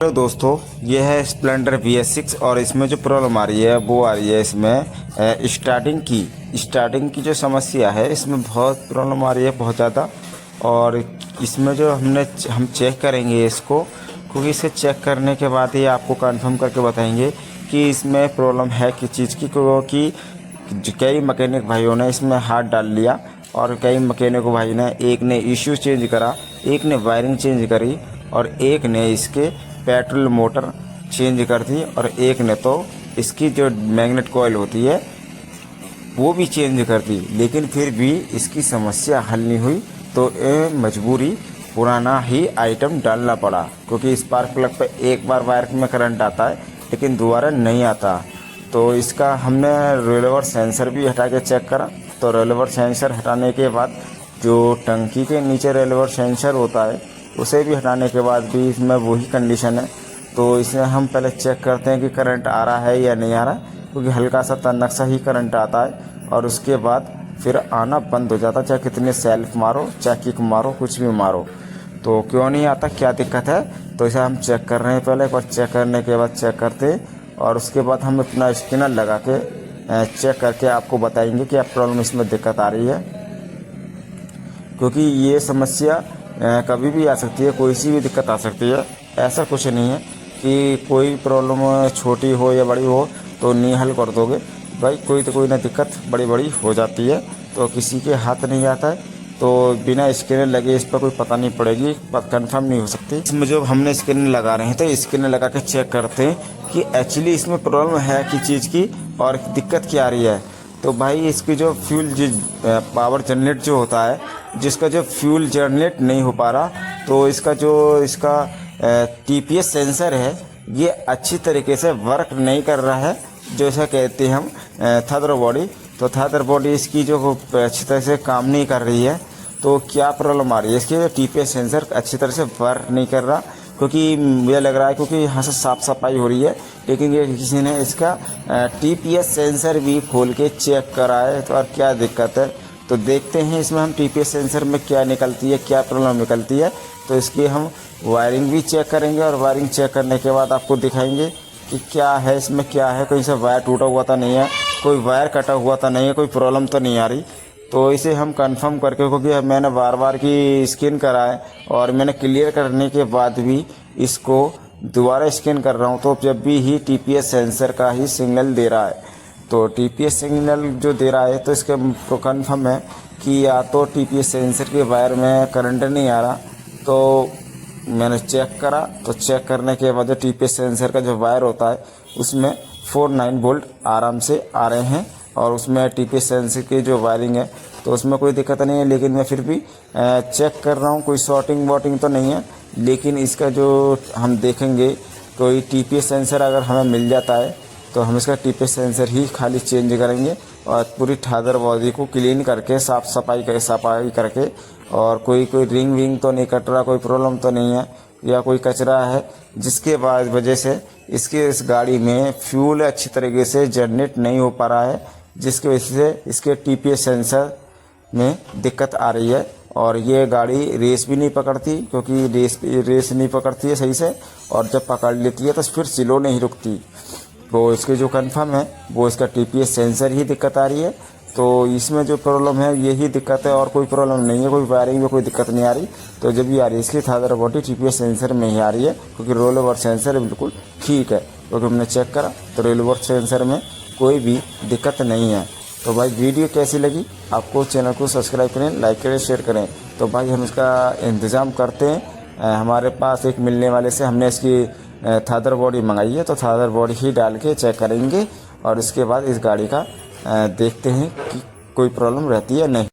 Hello दोस्तों, ये है स्प्लेंडर VS6 और इसमें जो प्रॉब्लम आ रही है वो आ रही है इसमें स्टार्टिंग की जो समस्या है इसमें बहुत प्रॉब्लम आ रही है, बहुत ज़्यादा। और इसमें जो हम चेक करेंगे इसको, क्योंकि इसे चेक करने के बाद ही आपको कंफर्म करके बताएंगे कि इसमें प्रॉब्लम है किस चीज़ की। क्योंकि कई मैकेनिक भाइयों ने इसमें हाथ डाल लिया और कई मैकेनिक भाई ने, एक ने इश्यू चेंज करा, एक ने वायरिंग चेंज करी और एक ने इसके पेट्रोल मोटर चेंज कर दी और एक ने तो इसकी जो मैग्नेट कॉइल होती है वो भी चेंज कर दी। लेकिन फिर भी इसकी समस्या हल नहीं हुई, तो मजबूरी पुराना ही आइटम डालना पड़ा। क्योंकि स्पार्क प्लग पे एक बार वायर में करंट आता है लेकिन दोबारा नहीं आता। तो इसका हमने रेलवर सेंसर भी हटा के चेक करा, तो रेलवर सेंसर हटाने के बाद जो टंकी के नीचे रेलवर सेंसर होता है उसे भी हटाने के बाद भी इसमें वही कंडीशन है। तो इसे हम पहले चेक करते हैं कि करंट आ रहा है या नहीं आ रहा, क्योंकि हल्का सा तनक सा ही करंट आता है और उसके बाद फिर आना बंद हो जाता है। चाहे कितने सेल्फ मारो, चाहे किक मारो, कुछ भी मारो, तो क्यों नहीं आता, क्या दिक्कत है। तो इसे हम चेक कर रहे हैं। पहले एक बार चेक करने के बाद चेक करते और उसके बाद हम अपना स्कैनर लगा के चेक करके आपको बताएंगे कि आप प्रॉब्लम इसमें दिक्कत आ रही है। क्योंकि ये समस्या कभी भी आ सकती है, कोई सी भी दिक्कत आ सकती है। ऐसा कुछ नहीं है कि कोई प्रॉब्लम छोटी हो या बड़ी हो तो नहीं हल कर दोगे भाई, कोई तो कोई ना दिक्कत बड़ी बड़ी हो जाती है, तो किसी के हाथ नहीं आता है। तो बिना स्कैनर लगे इस पर कोई पता नहीं पड़ेगी, कंफर्म नहीं हो सकती। इसमें जो हमने स्कैनर लगा रहे हैं तो स्कैनर लगा के चेक करते हैं कि एक्चुअली इसमें प्रॉब्लम है किस चीज़ की और दिक्कत क्या आ रही है। तो भाई इसकी जो फ्यूल पावर जनरेट जो होता है, जिसका जो फ्यूल जनरेट नहीं हो पा रहा, तो इसका TPS सेंसर है ये अच्छी तरीके से वर्क नहीं कर रहा है। जैसा कहते हैं हम थ्रॉटल बॉडी, तो थ्रॉटल बॉडी इसकी जो अच्छी तरह से काम नहीं कर रही है। तो क्या प्रॉब्लम आ रही है, इसकी TPS सेंसर अच्छी तरह से वर्क नहीं कर रहा। क्योंकि मुझे लग रहा है क्योंकि यहाँ से साफ़ सफाई हो रही है, लेकिन ये किसी ने इसका TPS सेंसर भी खोल के चेक करा है। तो और क्या दिक्कत है, तो देखते हैं इसमें हम TPS सेंसर में क्या निकलती है, क्या प्रॉब्लम निकलती है। तो इसकी हम वायरिंग भी चेक करेंगे और वायरिंग चेक करने के बाद आपको दिखाएंगे कि क्या है इसमें, क्या है, कहीं से वायर टूटा हुआ तो नहीं है, कोई वायर कटा हुआ तो नहीं है, कोई प्रॉब्लम तो नहीं आ रही। तो इसे हम कंफर्म करके, क्योंकि मैंने बार बार की स्कैन करा है और मैंने क्लियर करने के बाद भी इसको दोबारा स्कैन कर रहा हूँ, तो जब भी ही TPS सेंसर का ही सिग्नल दे रहा है। तो TPS सिग्नल जो दे रहा है तो इसके तो कन्फर्म है कि या तो TPS सेंसर के वायर में करंट नहीं आ रहा। तो मैंने चेक करा, तो चेक करने के बाद जो TPS सेंसर का जो वायर होता है उसमें 49 वोल्ट आराम से आ रहे हैं और उसमें TPS सेंसर की जो वायरिंग है तो उसमें कोई दिक्कत नहीं है। लेकिन मैं फिर भी चेक कर रहा हूँ, कोई शॉर्टिंग वॉटिंग तो नहीं है। लेकिन इसका जो हम देखेंगे, कोई TPS सेंसर अगर हमें मिल जाता है तो हम इसका TPS सेंसर ही खाली चेंज करेंगे और पूरी थ्रॉटल बॉडी को क्लीन करके साफ़ सफाई करके, और कोई रिंग विंग तो नहीं कट रहा, कोई प्रॉब्लम तो नहीं है या कोई कचरा है जिसके बाद वजह से इस गाड़ी में फ्यूल अच्छी तरीके से जनरेट नहीं हो पा रहा है, जिसकी वजह से इसके TPS सेंसर में दिक्कत आ रही है। और ये गाड़ी रेस भी नहीं पकड़ती, क्योंकि रेस नहीं पकड़ती है सही से, और जब पकड़ लेती है तो फिर स्लो नहीं रुकती। तो इसके जो कंफर्म है वो इसका TPS सेंसर ही दिक्कत आ रही है। तो इसमें जो प्रॉब्लम है यही दिक्कत है और कोई प्रॉब्लम नहीं है, कोई वायरिंग में कोई दिक्कत नहीं आ रही। तो जब भी आ रही है इसकी थ्रॉटल बॉडी TPS सेंसर में ही आ रही है, क्योंकि रोलओवर सेंसर बिल्कुल ठीक है। क्योंकि हमने चेक करा तो रोलओवर सेंसर में कोई भी दिक्कत नहीं है। तो भाई वीडियो कैसी लगी आपको, चैनल को सब्सक्राइब करें, लाइक करें, शेयर करें। तो भाई हम इसका इंतज़ाम करते हैं। हमारे पास एक मिलने वाले से हमने इसकी थ्रॉटल बॉडी मंगाई है, तो थ्रॉटल बॉडी ही डाल के चेक करेंगे और इसके बाद इस गाड़ी का देखते हैं कि कोई प्रॉब्लम रहती है नहीं।